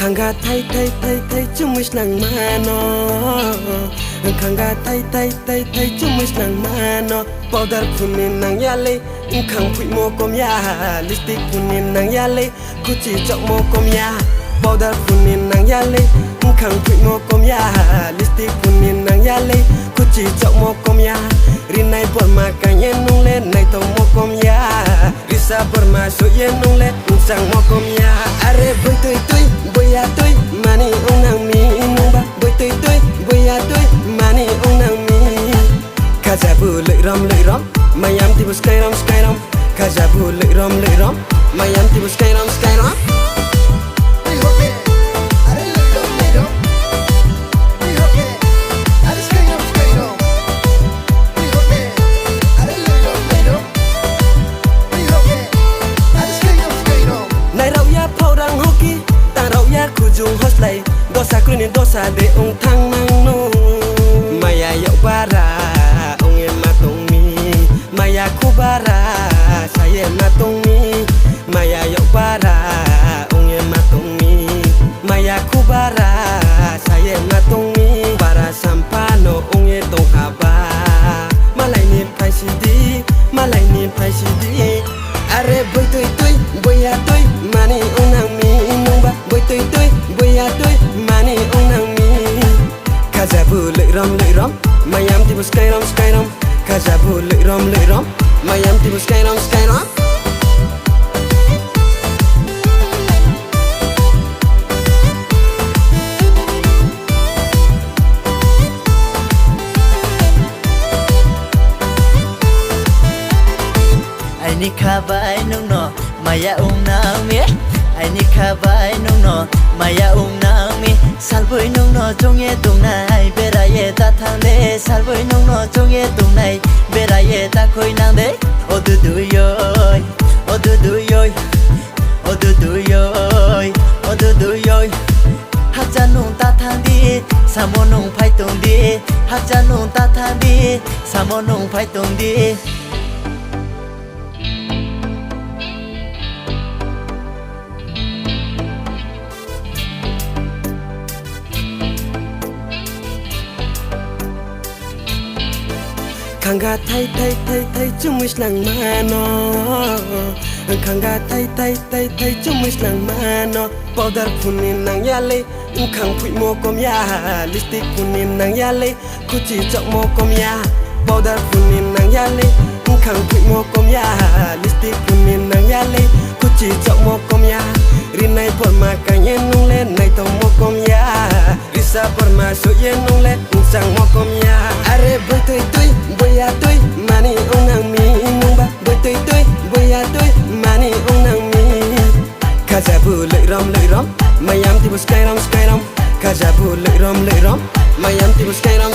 Khanga thay thay thay thay chung mich nang mano Khanga thay thay thay thay chung mich nang mano Powder kunin nang yale khang phui mo kom ya lipstick kunin nang yale kuchi chok mo kom ya Powder kunin nang yale khang phui mo kom ya lipstick kunin nang yale kuchi chok mo kom ya rinai por ma kanye nung le nai to mo kom ya risa por ma so ye nung le sang mo kom ya are boy toy toy boya toy mani onang mi nung ba boy toy toy boya toy mani onang mi kajabu lợi rom mayam tibu sky rom kajabu lợi rom mayam tibu sky rom Kujung hoslay dosa kunin dosa de ong thang nang no maya yau bara ong em matong mi maya kubara saya matong mi maya yau bara ong em matong mi maya kubara saya matong mi para sampano ong e tong haba malai ni pai sidi are boy toy toy boya toy mani onang mi nung ba boy toy toy boya toy mani onang mi kajabu lợi rom mayam tibu sky rom kajabu lợi rom mayam tibu sky rom Ni kabai nung no maya nang mi ai ni kabai nung no maya nang mi salboi nung no jongye tung nai beraye ta thang de salboi nung no jongye tung nai beraye ta khoi nang de odudu yoy haja nung ta thang di samo nung phai tung di haja nung ta thang di samo nung phai tung di Khanga thay thay thay thay chung mich nang mano Khanga thay thay thay thay chung mich nang mano Powder kunin nang yale khang phui mo kom ya lipstick kunin nang yale kuchi chok mo kom ya Powder kunin nang yale khang phui mo kom ya lipstick kunin nang yale kuchi chok mo kom ya rinai por ma kanye nung le nai to mo kom ya risa por ma so ye nung le sang mo kom ya are boy toy toy boya toy mani onang mi nung ba boy toy toy boya toy mani onang mi kajabu lợi rom mayam tibu sky rom kajabu lợi rom mayam tibu sky rom